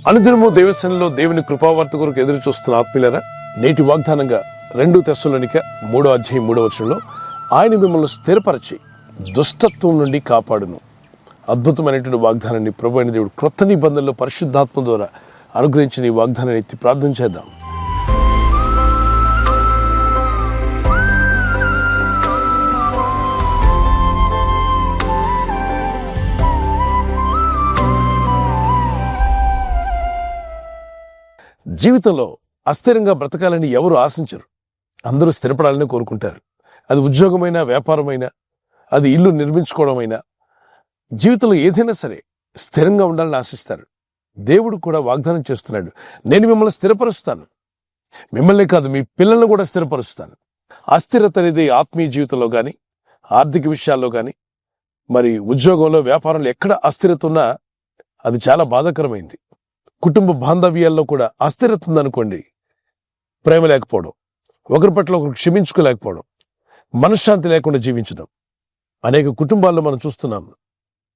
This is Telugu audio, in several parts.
అనుదినము దేవసేనలో దేవుని కృపావార్త కొరకు ఎదురు చూస్తున్న ఆత్మీయులారా, నేటి వాగ్దానంగా 2 తెస్సలోనిక 3:3 ఆయన మిమ్మల్ని స్థిరపరచి దుష్టత్వం నుండి కాపాడును. అద్భుతమైనటువంటి వాగ్దానాన్ని ప్రభు అయిన దేవుడు క్రొత్త నిబంధనలో పరిశుద్ధాత్మ ద్వారా అనుగ్రహించిన ఈ వాగ్దానాన్ని ఎత్తి ప్రార్థన చేద్దాం. జీవితంలో అస్థిరంగా బ్రతకాలని ఎవరు ఆశించరు. అందరూ స్థిరపడాలని కోరుకుంటారు. అది ఉద్యోగమైనా, వ్యాపారమైనా, అది ఇల్లు నిర్మించుకోవడమైనా, జీవితంలో ఏదైనా సరే స్థిరంగా ఉండాలని ఆశిస్తారు. దేవుడు కూడా వాగ్దానం చేస్తున్నాడు, నేను మిమ్మల్ని స్థిరపరుస్తాను. మిమ్మల్ని కాదు, మీ పిల్లలను కూడా స్థిరపరుస్తాను. అస్థిరత అనేది ఆత్మీయ జీవితంలో కానీ, ఆర్థిక విషయాల్లో కానీ, మరి ఉద్యోగంలో, వ్యాపారంలో ఎక్కడ అస్థిరత ఉన్నా అది చాలా బాధాకరమైంది. కుటుంబ బాంధవ్యాల్లో కూడా అస్థిరత ఉందనుకోండి, ప్రేమ లేకపోవడం, ఒకరి పట్ల ఒకరు క్షమించుకోలేకపోవడం, మనశ్శాంతి లేకుండా జీవించడం అనేక కుటుంబాల్లో మనం చూస్తున్నాం.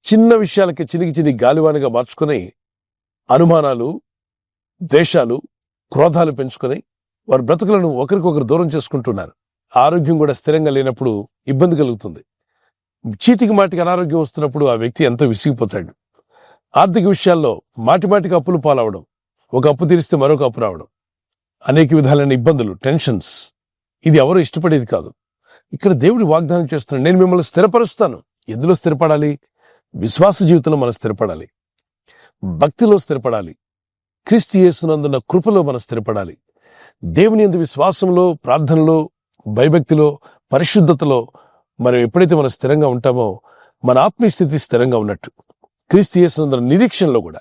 చిన్న విషయాలకి చినికి గాలివానిగా మార్చుకొని అనుమానాలు, ద్వేషాలు, క్రోధాలు పెంచుకొని వారి బ్రతుకులను ఒకరికొకరు దూరం చేసుకుంటున్నారు. ఆరోగ్యం కూడా స్థిరంగా లేనప్పుడు ఇబ్బంది కలుగుతుంది. చీటికి మాటికి అనారోగ్యం వస్తున్నప్పుడు ఆ వ్యక్తి ఎంతో విసిగిపోతాడు. ఆర్థిక విషయాల్లో మాటిమాటికి అప్పులు పాలవడం, ఒక అప్పు తీరిస్తే మరొక అప్పు రావడం, అనేక విధాలైన ఇబ్బందులు, టెన్షన్స్. ఇది ఎవరు ఇష్టపడేది కాదు. ఇక్కడ దేవుడి వాగ్దానం చేస్తున్నాడు, నేను మిమ్మల్ని స్థిరపరుస్తాను. ఎందులో స్థిరపడాలి? విశ్వాస జీవితంలో మనం స్థిరపడాలి, భక్తిలో స్థిరపడాలి, క్రీస్తు యేసునందున్న కృపలో మనం స్థిరపడాలి. దేవుని యందు విశ్వాసంలో, ప్రార్థనలో, భయభక్తిలో, పరిశుద్ధతలో మనం ఎప్పుడైతే మనం స్థిరంగా ఉంటామో మన ఆత్మీయ స్థితి స్థిరంగా ఉన్నట్టు. క్రీస్తు యేసునందున్న నిరీక్షణలో కూడా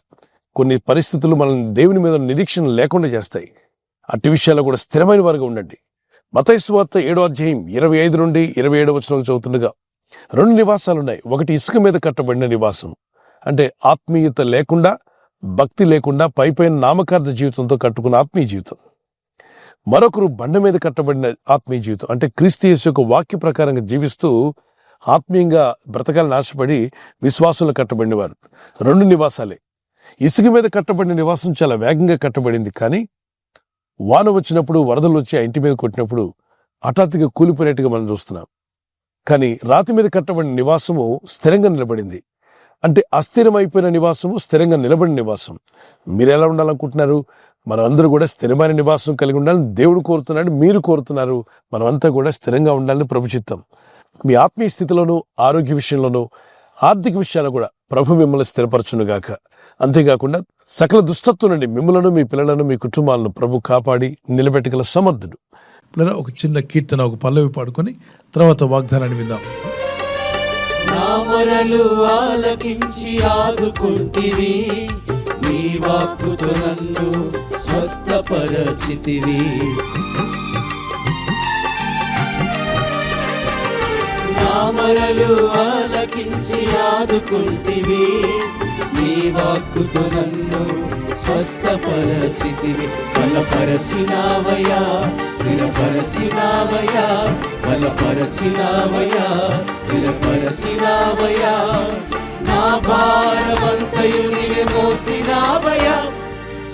కొన్ని పరిస్థితులు మనల్ని దేవుని మీద నిరీక్షణ లేకుండా చేస్తాయి. అట్టి విషయాల్లో కూడా స్థిరమైన వారుగా ఉండండి. మత్తయి సువార్త 7:25-27 చదువుతుండగా 2 నివాసాలున్నాయి. ఒకటి ఇసుక మీద కట్టబడిన నివాసం, అంటే ఆత్మీయత లేకుండా, భక్తి లేకుండా పైపైన నామకార్థ జీవితంతో కట్టుకున్న ఆత్మీయ జీవితం. మరొకరు బండ మీద కట్టబడిన ఆత్మీయ జీవితం, అంటే క్రీస్తు యేసు యొక్క వాక్య ప్రకారంగా జీవిస్తూ ఆత్మీయంగా బ్రతకాలని ఆశపడి విశ్వాసంలో కట్టబడినవారు. 2 నివాసాలే. ఇసుక మీద కట్టబడిన నివాసం చాలా వేగంగా కట్టబడింది, కానీ వాన వచ్చినప్పుడు, వరదలు వచ్చి ఆ ఇంటి మీద కొట్టినప్పుడు హఠాత్తుగా కూలిపోయినట్టుగా మనం చూస్తున్నాం. కానీ రాతి మీద కట్టబడిన నివాసము స్థిరంగా నిలబడింది. అంటే అస్థిరమైపోయిన నివాసము స్థిరంగా నిలబడిన నివాసం. మీరు ఎలా ఉండాలనుకుంటున్నారు? మనం అందరూ కూడా స్థిరమైన నివాసం కలిగి ఉండాలని దేవుడు కోరుతున్నాడు, మీరు కోరుతున్నారు. మనమంతా కూడా స్థిరంగా ఉండాలని ప్రభు చిత్తం. మీ ఆత్మీయ స్థితిలోనూ, ఆరోగ్య విషయంలోనూ, ఆర్థిక విషయాలు కూడా ప్రభు మిమ్మల్ని స్థిరపరచునుగాక. అంతేకాకుండా సకల దుష్టత్వం నుండి మిమ్మలను, మీ పిల్లలను, మీ కుటుంబాలను ప్రభు కాపాడి నిలబెట్టగల సమర్థుడు. ఒక చిన్న కీర్తన, ఒక పల్లవి పాడుకొని తర్వాత వాగ్దానాన్ని విందాం. నా మొరలు ఆలకించి ఆదుకుంటివి, నీ వాక్కుతో నన్ను స్వస్థపరచితివి. నా మొరలు ఆలకించి ఆదుకుంటివి, నీ వాక్కుతో నన్ను స్వస్థపరచితివి. బలపరచినావయ్యా, స్థిరపరచినావయ్యా, బలపరచినావయ్యా, స్థిరపరచినావయ్యా. నా భారమంతయు నీవే మోసినావయ్యా.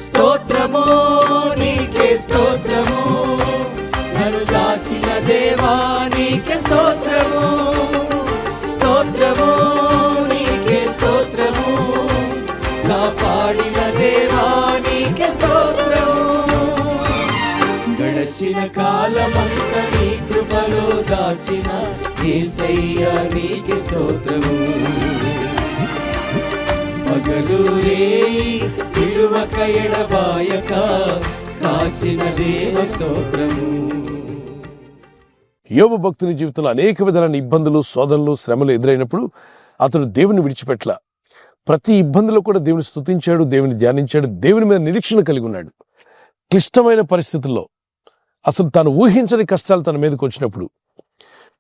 స్తోత్రము నీకే స్తోత్రము, నన్ను దాచిన దేవా నీకే స్తోత్రము. స్తోత్రము నీకే స్తోత్రము, కాపాడిన దేవా నీకే స్తోత్రము. గడచిన కాలమంతా నీ కృపలో దాచిన యేసయ్యా నీకే స్తోత్రము. పగలు రేయి విడువక ఎడబాయక కాచిన దేవ స్తోత్రము. యోబు భక్తుని జీవితంలో అనేక విధాలైన ఇబ్బందులు, శోధనలు, శ్రమలు ఎదురైనప్పుడు అతడు దేవుని విడిచిపెట్ల. ప్రతి ఇబ్బందిలో కూడా దేవుని స్తుతించాడు, దేవుని ధ్యానించాడు, దేవుని మీద నిరీక్షణ కలిగి ఉన్నాడు. క్లిష్టమైన పరిస్థితుల్లో, అసలు తాను ఊహించని కష్టాలు తన మీదకి వచ్చినప్పుడు,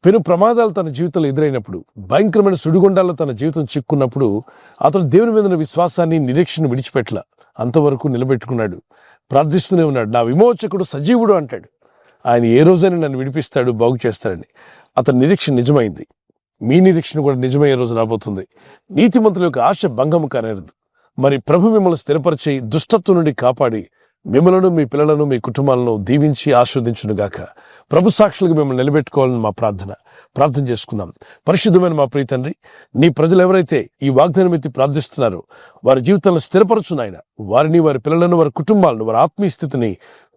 పెను ప్రమాదాలు తన జీవితంలో ఎదురైనప్పుడు, భయంకరమైన సుడిగుండాల్లో తన జీవితం చిక్కున్నప్పుడు అతడు దేవుని మీద విశ్వాసాన్ని, నిరీక్షణ విడిచిపెట్ల. అంతవరకు నిలబెట్టుకున్నాడు, ప్రార్థిస్తూనే ఉన్నాడు. నా విమోచకుడు సజీవుడు అంటాడు. ఆయన ఏ రోజైనా నన్ను విడిపిస్తాడు, బాగు చేస్తాడని. అతని నిరీక్షణ నిజమైంది. మీ నిరీక్షణ కూడా నిజమయ్యే రోజు రాబోతుంది. నీతిమంతుల యొక్క ఆశ భంగము కానేరదు. మరి ప్రభు మిమ్మల్ని స్థిరపరిచి దుష్టత్వం నుండి కాపాడి మిమ్మలను, మీ పిల్లలను, మీ కుటుంబాలను దీవించి ఆస్వాదించునుగాక. ప్రభు సాక్షులుగా మిమ్మల్ని నిలబెట్టుకోవాలని మా ప్రార్థన చేసుకుందాం. పరిశుద్ధమైన మా ప్రియ తండ్రి, నీ ప్రజలు ఎవరైతే ఈ వాగ్దానం ఎత్తి ప్రార్థిస్తున్నారో వారి జీవితాలను స్థిరపరచు నాయన. వారిని, వారి పిల్లలను, వారి కుటుంబాలను, వారి ఆత్మీయ స్థితిని,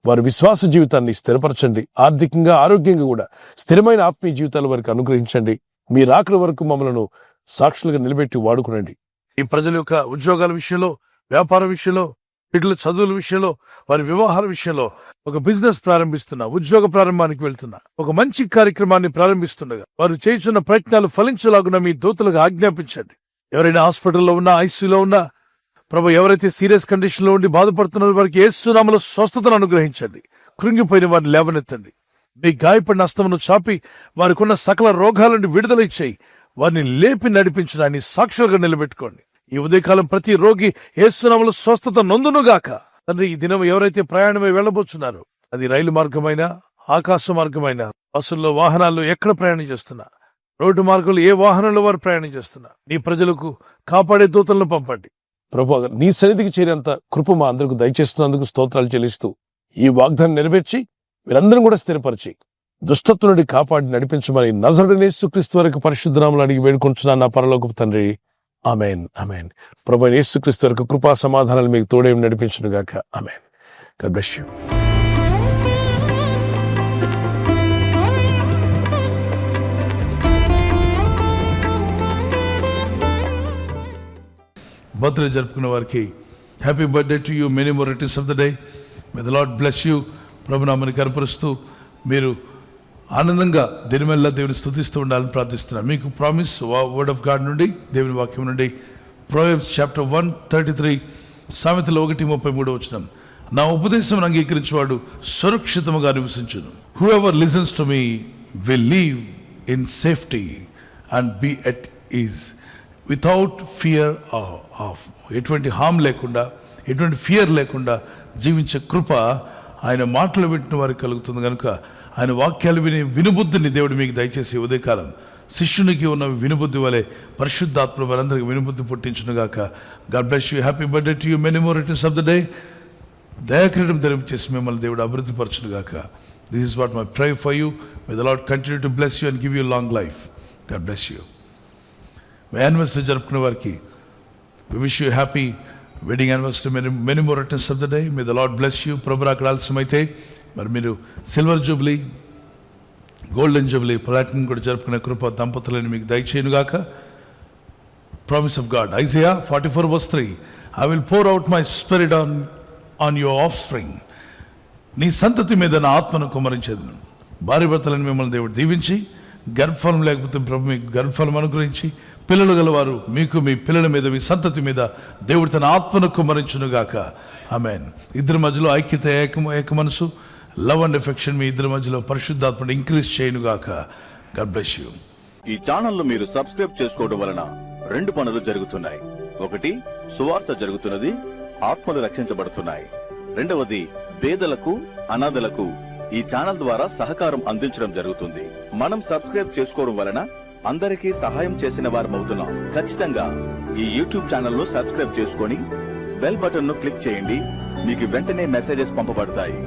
వారి విశ్వాస జీవితాన్ని స్థిరపరచండి. ఆర్థికంగా, ఆరోగ్యంగా కూడా స్థిరమైన ఆత్మీయ జీవితాలు వారికి అనుగ్రహించండి. మీ రాకడ వరకు మమ్మలను సాక్షులుగా నిలబెట్టి వాడుకునండి. ఈ ప్రజల యొక్క ఉద్యోగాల విషయంలో, వ్యాపార విషయంలో, బిడ్డల చదువుల విషయంలో, వారి వివాహాల విషయంలో ఒక బిజినెస్ ప్రారంభిస్తున్నా, ఉద్యోగ ప్రారంభానికి వెళ్తున్నా, ఒక మంచి కార్యక్రమాన్ని ప్రారంభిస్తుండగా వారు చేస్తున్న ప్రయత్నాలు ఫలించలాగున మీ దూతలుగా ఆజ్ఞాపించండి. ఎవరైనా హాస్పిటల్లో ఉన్నా, ఐసీయూలో ఉన్నా, ప్రభు ఎవరైతే సీరియస్ కండిషన్ లో ఉండి బాధపడుతున్నారో వారికి యేసు నామములో స్వస్థతను అనుగ్రహించండి. కృంగిపోయిన వారిని లేవనెత్తండి. మీ గాయపడిన హస్తమును చాపి వారికి ఉన్న సకల రోగాల నుండి విడుదల ఇచ్చేయి. వారిని లేపి నడిపించిన ఆయన సాక్షులుగా నిలబెట్టుకోండి. ఈ ఉదయకాలం ప్రతి రోగి యేసు నామములో స్వస్థత నొందునుగాక. తండ్రి, ఈ దినం ఎవరైతే ప్రయాణమై వెళ్ళబోతున్నారో, అది రైలు మార్గమైనా, ఆకాశ మార్గమైనా, బస్సుల్లో, వాహనాల్లో ఎక్కడ ప్రయాణం చేస్తున్నా, రోడ్డు మార్గంలో ఏ వాహనంలో వారు ప్రయాణం చేస్తున్నా, నీ ప్రజలకు కాపాడే దూతలను పంపండి. ప్రభు, నీ సన్నిధికి చేరేంత కృప మా అందరికి దయచేస్తున్నందుకు స్తోత్రాలు చెల్లిస్తూ ఈ వాగ్దానం నెరవేర్చి మీరందరం కూడా స్థిరపరిచి దుష్టత్వం నుండి కాపాడి నడిపించమని నజరుడైన యేసుక్రీస్తు వరకు పరిశుద్ధ నామములో అడిగి వేడుకొంటున్నాను నా పరలోకపు తండ్రి. ఆమేన్, ఆమేన్. ప్రభువైన యేసుక్రీస్తు వరకు కృపా సమాధానాలు మీకు తోడే నడిపించును గాక. Amen. God bless you. Birthday జరుపుకున్న వారికి happy birthday to you, many more returns of the day. May the Lord bless you. ప్రభునామని కనపరుస్తూ మీరు ఆనందంగా దినమెల్లా దేవుని స్తుతిస్తూ ఉండాలని ప్రార్థిస్తున్నాను. మీకు ప్రామిస్ వర్డ్ ఆఫ్ గాడ్ నుండి, దేవుని వాక్యం నుండి, ప్రొవెర్బ్స్ చాప్టర్ 1:33, సామెతలు 1:33 వచనం. నా ఉపదేశం అంగీకరించేవాడు సురక్షితముగా నివసించును. Whoever listens to me will leave in safety and be at ease without fear of. ఎటువంటి హామ్ లేకుండా, ఎటువంటి ఫియర్ లేకుండా జీవించే కృప ఆయన మాటలు వింటున్న వారికి కలుగుతుంది. కనుక ఆయన వాక్యాలు వినుబుద్ధిని దేవుడు మీకు దయచేసి ఉదయకాలం శిష్యునికి ఉన్న వినుబుద్ధి వలె పరిశుద్ధాత్మ వారందరికీ వినుబుద్ధి పుట్టించునుగాక. God bless you. Happy birthday to you, many more returns of the day. దయాకిరీటం ధరించేసి మిమ్మల్ని దేవుడు అభివృద్ధి పరచునుగాక. This is what my pray for you. May the Lord continue to bless you and give you long life. God bless you. Anniversary జరుపుకునే వారికి we wish you happy wedding anniversary, many more returns of the day. May the Lord bless you. ప్రభు అక్కడ ఆలస్యమైతే మరి మీరు silver jubilee, golden jubilee, platinum కూడా జరుపుకునే కృప దంపతులని మీకు దయచేయునుగాక. Promise of God, Isaiah 44:3, I will pour out my spirit on your offspring. నీ సంతతి మీద నా ఆత్మను కుమ్మరించేదను. భార్య భర్తలను మిమ్మల్ని దేవుడు దీవించి, గర్భఫలం లేకపోతే ప్రభు మీకు గర్భఫలం అనుగ్రహించి, పిల్లలు గలవారు మీకు, మీ పిల్లల మీద, మీ సంతతి మీద దేవుడు తన ఆత్మను కుమ్మరించునుగాక. ఆమేన్. ఇద్దరి మధ్యలో ఐక్యత, ఏక మనసు, లవ్ అండ్ ఎఫెక్షన్ మీ ఇద్దరి మధ్యలో పరిశుద్ధాత్మను ఇంక్రీజ్ చేయనుగాక. God bless you. ఈ ఛానల్ ను మీరు సబ్స్క్రైబ్ చేసుకోవడం వలన 2 పనులు జరుగుతున్నాయి. ఒకటి, సువార్త జరుగుతున్నది, ఆత్మలు రక్షించబడుతున్నాయి. రెండవది, పేదలకు, అనాథలకు ఈ ఛానల్ ద్వారా సహకారం అందించడం జరుగుతుంది. మనం సబ్స్క్రైబ్ చేసుకోవడం వలన అందరికీ సహాయం చేసిన వారమవుతున్నాం. ఖచ్చితంగా ఈ యూట్యూబ్ ఛానల్ ను సబ్స్క్రైబ్ చేసుకొని బెల్ బటన్ ను క్లిక్ చేయండి. మీకు వెంటనే మెసేజెస్ పంపబడతాయి.